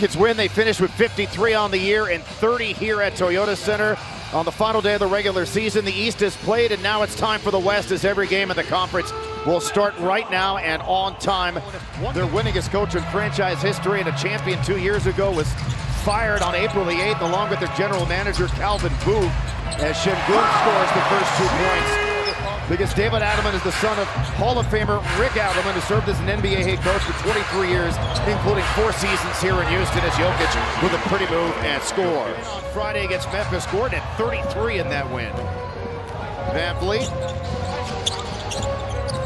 Rockets win. They finish with 53 on the year and 30 here at Toyota Center. On the final day of the regular season, the East is played, and now it's time for the West, as every game in the conference will start right now and on time. Their winningest coach in franchise history and a champion 2 years ago was fired on April the 8th, along with their general manager, Calvin Booth, as Sengun scores the first 2 points. Because David Adelman is the son of Hall of Famer Rick Adelman, who served as an NBA head coach for 23 years, including 4 seasons here in Houston, as Jokic with a pretty move and score. On Friday against Memphis, scored at 33 in that win. VanVleet.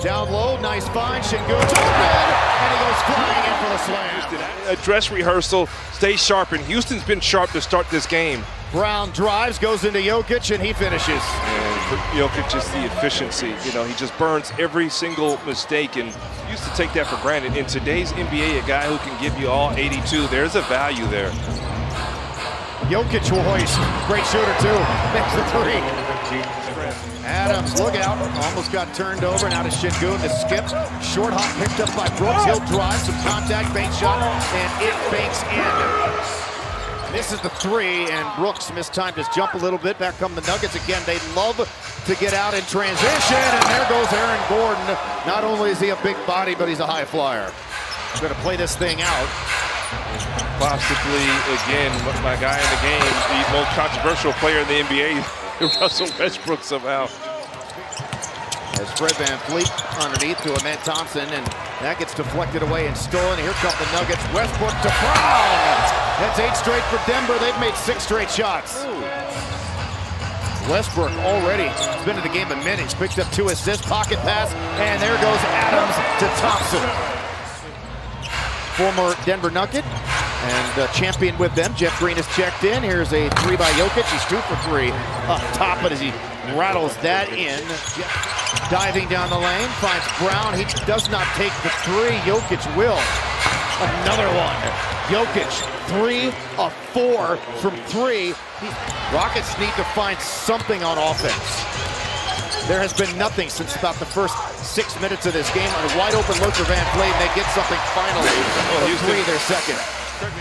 Down low, nice find, Sengun to the red, and he goes flying in for the slam. A dress rehearsal, stay sharp, and Houston's been sharp to start this game. Brown drives, goes into Jokic, and he finishes. And for Jokic, just the efficiency. You know, he just burns every single mistake, and used to take that for granted. In today's NBA, a guy who can give you all 82, there's a value there. Jokic will hoist. Great shooter, too. Makes the 3. Adams, look out. Almost got turned over. Now to Sengun, the skip. Short hop picked up by Brooks. He'll drive, some contact, bank shot, and it banks in. Misses the 3, and Brooks mistimed his jump a little bit. Back come the Nuggets again. They love to get out in transition, and there goes Aaron Gordon. Not only is he a big body, but he's a high flyer. He's going to play this thing out. Possibly, again, my guy in the game, the most controversial player in the NBA, Russell Westbrook somehow. As Fred VanVleet underneath to Amen Thompson, and that gets deflected away and stolen. Here come the Nuggets. Westbrook to Brown. That's 8 straight for Denver. They've made 6 straight shots. Westbrook already has been in the game a minute. He's picked up 2 assists, pocket pass, and there goes Adams to Thompson. Former Denver Nugget and champion with them. Jeff Green has checked in. Here's a 3 by Jokic. He's 2 for 3 up top, but as he rattles that in, diving down the lane, finds Brown. He does not take the 3. Jokic will. Another one. Jokic, 3 of 4 from 3. Rockets need to find something on offense. There has been nothing since about the first 6 minutes of this game. A wide open look for VanVleet, and they get something finally. Well, 3, their second.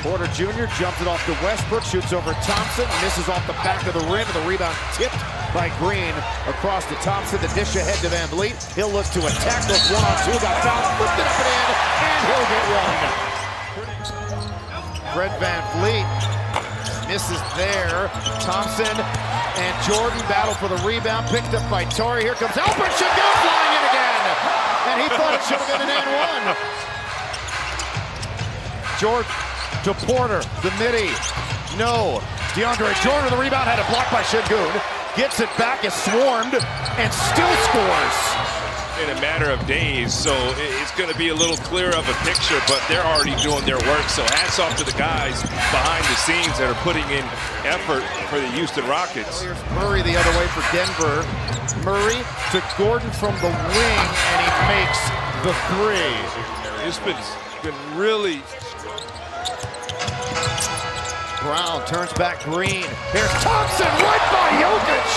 Porter Jr. jumps it off to Westbrook, shoots over Thompson, misses off the back of the rim, and the rebound tipped by Green across to Thompson. The dish ahead to VanVleet. He'll look to attack those 1-on-2, got fouled, flipped it up and in, and he'll get 1. Fred VanVleet misses there. Thompson and Jordan battle for the rebound, picked up by Torrey. Here comes Alperen Sengun flying in again, and he thought it should have been an and 1. Jordan to Porter, the midi, no. DeAndre Jordan with the rebound, had it blocked by Sengun. Gets it back, is swarmed, and still scores. In a matter of days, so it's going to be a little clearer of a picture, but they're already doing their work. So hats off to the guys behind the scenes that are putting in effort for the Houston Rockets. Here's Murray the other way for Denver. Murray to Gordon from the wing, and he makes the 3. It's been really... Brown turns back Green. Here's Thompson right by Jokic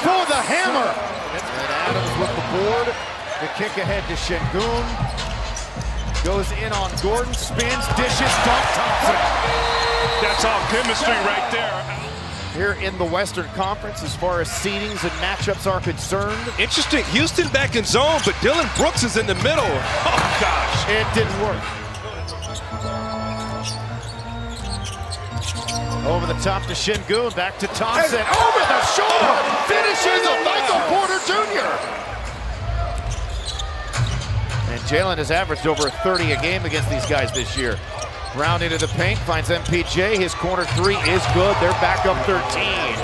for the hammer. And Adams with the board. The kick ahead to Sengun. Goes in on Gordon, spins, dishes, dunk Thompson. That's all chemistry right there. Here in the Western Conference, as far as seedings and matchups are concerned. Interesting, Houston back in zone, but Dylan Brooks is in the middle. Oh gosh. It didn't work. Over the top to Sengun, back to Thompson, over the shoulder, finishes a Michael Porter Jr. And Jalen has averaged over 30 a game against these guys this year. Brown into the paint, finds MPJ, his corner 3 is good, they're back up 13.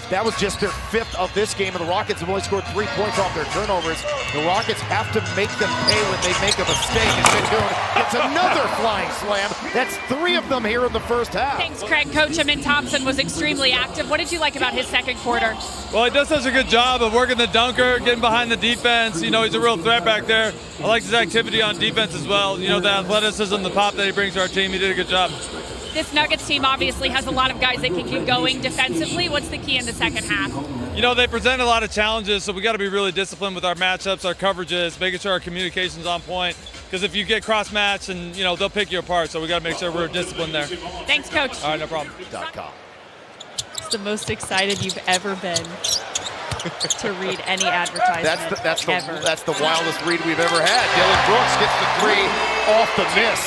That was just their 5th of this game, and the Rockets have only scored 3 points off their turnovers. The Rockets have to make them pay when they make a mistake, and Sengun gets another flying slam. That's 3 of them here in the first half. Thanks, Craig. Coach Amen Thompson was extremely active. What did you like about his second quarter? Well, he does such a good job of working the dunker, getting behind the defense. You know, he's a real threat back there. I like his activity on defense as well. You know, the athleticism, the pop that he brings to our team, he did a good job. This Nuggets team obviously has a lot of guys that can keep going defensively. What's the key in the second half? you know, they present a lot of challenges, so we got to be really disciplined with our matchups, our coverages, making sure our communication's on point. Because if you get cross-matched, and you know they'll pick you apart, so we got to make sure we're disciplined there. Thanks, Coach. All right, no problem. It's the most excited you've ever been to read any advertisement. That's the wildest read we've ever had. Dylan Brooks gets the three off the miss.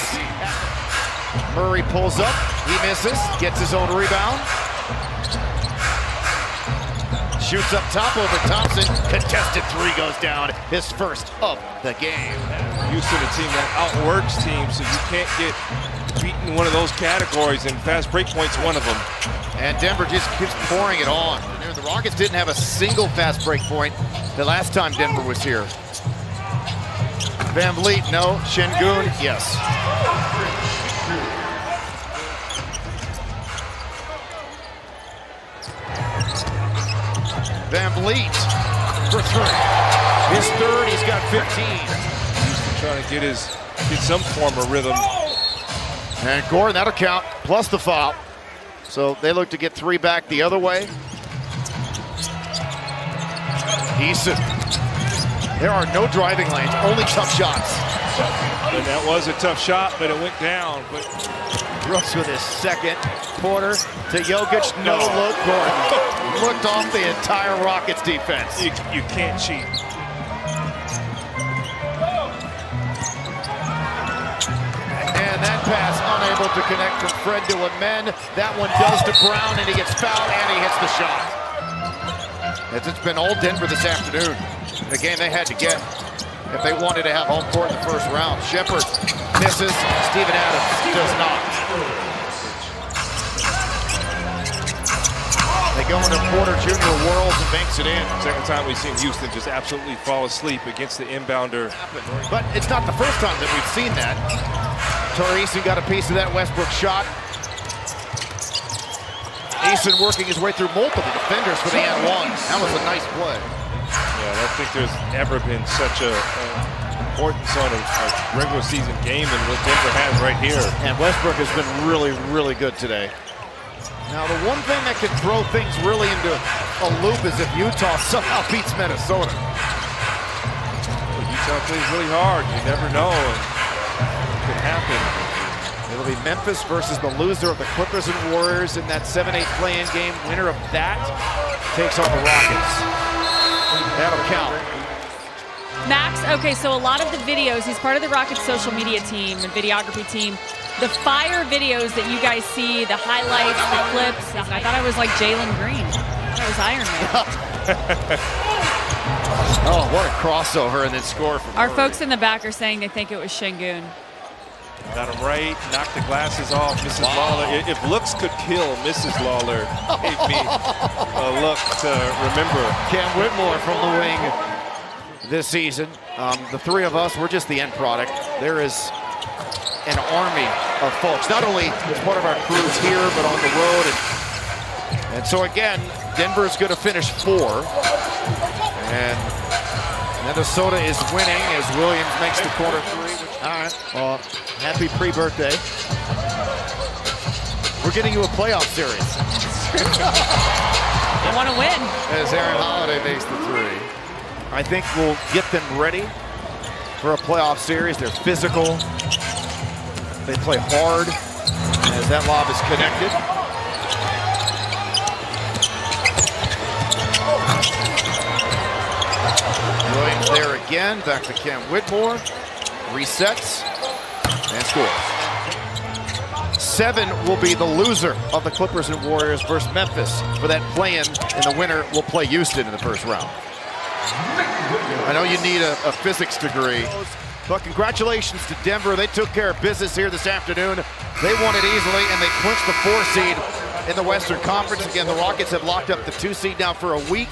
Murray pulls up, he misses, gets his own rebound. Shoots up top over Thompson. Contested three goes down. His first of the game. Houston, a team that outworks teams, so you can't get beaten in one of those categories, and fast break point's one of them. And Denver just keeps pouring it on. The Rockets didn't have a single fast break point the last time Denver was here. VanVleet, no. Sengun, yes. VanVleet for three. His third, he's got 15. Houston trying to get some form of rhythm. And Gordon, that'll count, plus the foul. So they look to get three back the other way. Eason. There are no driving lanes, only tough shots. And that was a tough shot, but it went down. But Brooks with his second quarter to Jokic. No look, Gordon. Looked off the entire Rockets defense. You can't cheat. And that pass unable to connect from Fred to Amen. That one does to Brown, and he gets fouled, and he hits the shot. It's been all Denver this afternoon. The game they had to get if they wanted to have home court in the first round. Shepherd misses. Steven Adams does not. They go into Porter Jr. whirls and banks it in. Second time we've seen Houston just absolutely fall asleep against the inbounder. But it's not the first time that we've seen that. Eason got a piece of that Westbrook shot. Eason working his way through multiple defenders for the and one. That was a nice play. Yeah, I don't think there's ever been such a importance on a regular season game than what Denver has right here. And Westbrook has been really, really good today. Now, the one thing that could throw things really into a loop is if Utah somehow beats Minnesota. Utah plays really hard. You never know. It could happen. It'll be Memphis versus the loser of the Clippers and Warriors in that 7-8 play-in game. Winner of that takes on the Rockets. That'll count. Max, okay, so a lot of the videos, he's part of the Rockets social media team and videography team. The fire videos that you guys see, the highlights, the clips, I thought I was like Jalen Green. I thought I was Iron Man. Oh, what a crossover and then score from Our Murray. folks in the back are saying they think it was Sengun. Got him right, knocked the glasses off. Mrs. Lawler, if looks could kill, Mrs. Lawler gave me a look to remember. Cam Whitmore from the wing this season. The three of us, we're just the end product. There is an army of folks, not only as part of our crews here, but on the road. And so again, Denver is going to finish 4. And Minnesota is winning as Williams makes the corner 3. All right, well, happy pre-birthday. We're getting you a playoff series. I want to win. As Aaron Holiday makes the 3. I think we'll get them ready for a playoff series. They're physical. They play hard as that lob is connected. Williams there again. Back to Cam Whitmore. Resets and scores. 7 will be the loser of the Clippers and Warriors versus Memphis for that play-in, and the winner will play Houston in the first round. I know you need a physics degree, but congratulations to Denver. They took care of business here this afternoon. They won it easily, and they clinched the 4 seed in the Western Conference. Again, the Rockets have locked up the 2 seed now for a week.